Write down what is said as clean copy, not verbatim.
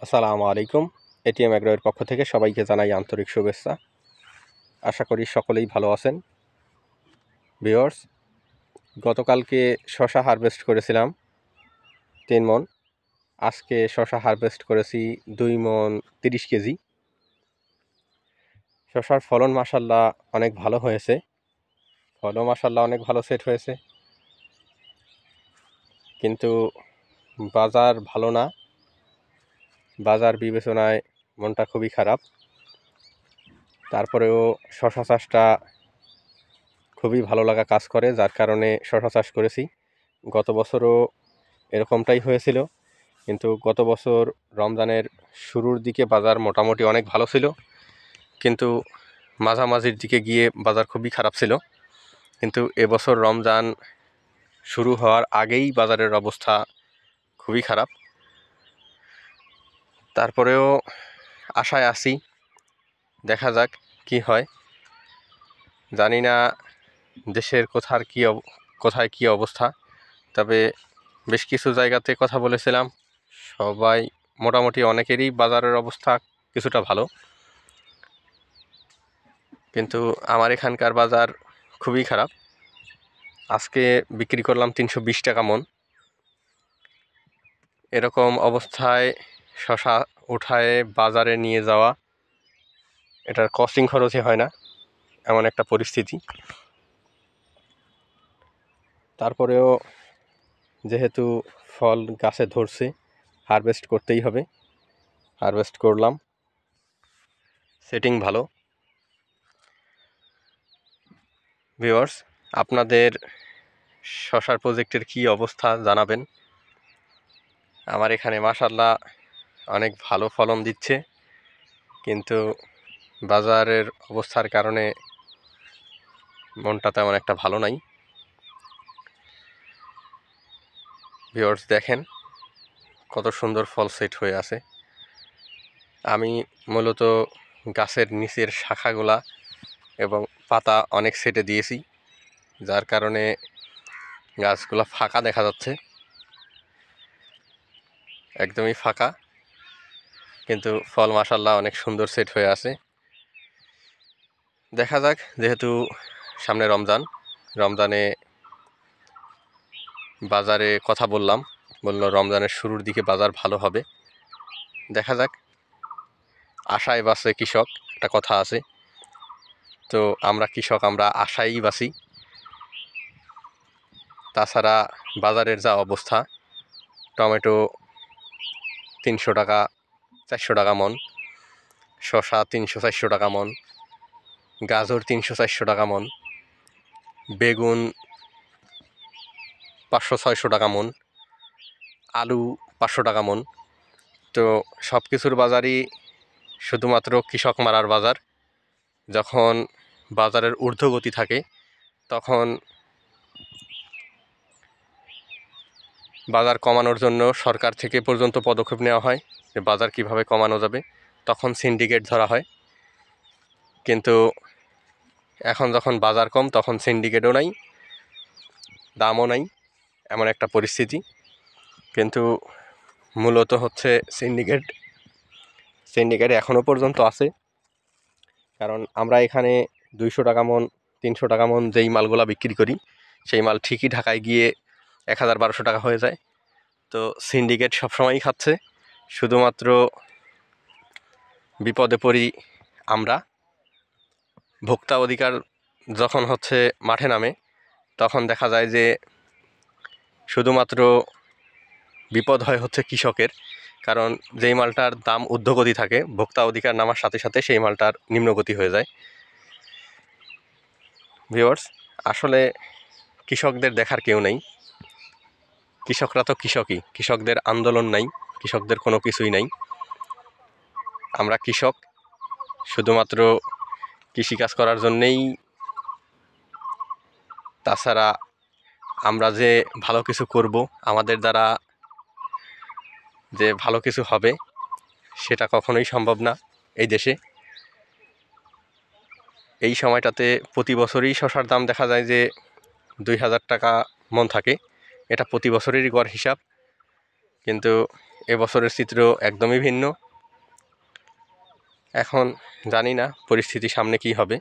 আসসালামু আলাইকুম। এটিএম এগ্রোর পক্ষ থেকে সবাইকে জানাই আন্তরিক শুভেচ্ছা। আশা করি সকলেই ভালো আছেন। ভিউয়ার্স, গতকালকে শসা হারভেস্ট করেছিলাম 3 মণ। আজকে শসা হারভেস্ট করেছি 2 মণ 30 কেজি। শসার ফলন মাশাআল্লাহ অনেক ভালো হয়েছে। ফলও মাশাআল্লাহ অনেক ভালো সেট হয়েছে। কিন্তু বাজার ভালো না। বাজার বিবেচনায় মনটা খুবই খারাপ। তারপরেও শসা চাষটা খুবই ভালো লাগা কাজ করে, যার কারণে শসা চাষ করেছি। গত বছরও এরকমটাই হয়েছিল, কিন্তু গত বছর রমজানের শুরুর দিকে বাজার মোটামুটি অনেক ভালো ছিল, কিন্তু মাঝামাঝির দিকে গিয়ে বাজার খুবই খারাপ ছিল। কিন্তু এবছর রমজান শুরু হওয়ার আগেই বাজারের অবস্থা খুবই খারাপ। তারপরেও আশায় আছি, দেখা যাক কি হয়। জানি না দেশের কোথায় কি অবস্থা, তবে বেশ কিছু জায়গাতে কথা বলেছিলাম, সবাই মোটামুটি অনেকেরই বাজারের অবস্থা কিছুটা ভালো, কিন্তু আমার এখানকার বাজার খুবই খারাপ। আজকে বিক্রি করলাম 320 টাকা মণ। এরকম অবস্থায় শসা উঠায় বাজারে নিয়ে যাওয়া, এটার কস্টিং খরচই হয় না, এমন একটা পরিস্থিতি। তারপরেও যেহেতু ফল গাছে ধরছে, হারভেস্ট করতেই হবে। হারভেস্ট করলাম, সেটিং ভালো। ভিউয়ার্স, আপনাদের শসার প্রজেক্টের কি অবস্থা জানাবেন। আমার এখানে মাশাআল্লাহ অনেক ভালো ফলন দিচ্ছে, কিন্তু বাজারের অবস্থার কারণে মনটা তেমন একটা ভালো নাই। ভিউয়ার্স, দেখেন কত সুন্দর ফল সেট হয়ে আছে। আমি মূলত গাছের নিচের শাখাগুলা এবং পাতা অনেক সেটে দিয়েছি, যার কারণে গাছগুলা ফাঁকা দেখা যাচ্ছে, একদমই ফাঁকা, কিন্তু ফল মাশাআল্লাহ অনেক সুন্দর সেট হয়ে আছে। দেখা যাক, যেহেতু সামনে রমজানে বাজারে কথা বলল রমজানের শুরুর দিকে বাজার ভালো হবে। দেখা যাক, আশায় বাঁচে কৃষক, একটা কথা আছে। তো আমরা কৃষক, আমরা আশায়ই বাঁচি। তাছাড়া বাজারের যা অবস্থা, টমেটো 300 টাকা 400 টাকা মণ, শসা 300-400 টাকা মণ, গাজর 300-400 টাকা মণ, বেগুন 500-600 টাকা মণ, আলু 500 টাকা মণ। তো সব কিছুর বাজারই শুধুমাত্র কৃষক মারার বাজার। যখন বাজারের ঊর্ধ্বগতি থাকে, তখন বাজার কমানোর জন্য সরকার থেকে পর্যন্ত পদক্ষেপ নেওয়া হয় যে বাজার কিভাবে কমানো যাবে, তখন সিন্ডিকেট ধরা হয়। কিন্তু এখন যখন বাজার কম, তখন সিন্ডিকেটও নাই, দামও নাই, এমন একটা পরিস্থিতি। কিন্তু মূলত হচ্ছে সিন্ডিকেট এখনও পর্যন্ত আছে, কারণ আমরা এখানে 200 টাকা মণ 300 টাকা মণ যেই মালগুলা বিক্রি করি, সেই মাল ঠিকই ঢাকায় গিয়ে 1000-1200 টাকা হয়ে যায়। তো সিন্ডিকেট সবসময়ই খাচ্ছে। শুধুমাত্র বিপদে পড়ি আমরা। ভোক্তা অধিকার যখন হচ্ছে মাঠে নামে, তখন দেখা যায় যে শুধুমাত্র বিপদ হয় হচ্ছে কৃষকের, কারণ যেই মালটার দাম ঊর্ধ্বগতি থাকে, ভোক্তা অধিকার নামার সাথে সাথে সেই মালটার নিম্নগতি হয়ে যায়। ভিউয়ার্স, আসলে কৃষকদের দেখার কেউ নেই। কৃষকরা তো কৃষকই, কৃষকদের আন্দোলন নাই, কৃষকদের কোনো কিছুই নাই। আমরা কৃষক, শুধুমাত্র কৃষিকাজ করার জন্যেই। তাছাড়া আমরা যে ভালো কিছু করব, আমাদের দ্বারা যে ভালো কিছু হবে, সেটা কখনোই সম্ভব না এই দেশে। এই সময়টাতে প্রতি বছরই শসার দাম দেখা যায় যে 2000 টাকা মণ থাকে, এটা প্রতি বছরেরই গড় হিসাব। কিন্তু এবছরের চিত্র একদমই ভিন্ন। এখন জানি না পরিস্থিতি সামনে কি হবে।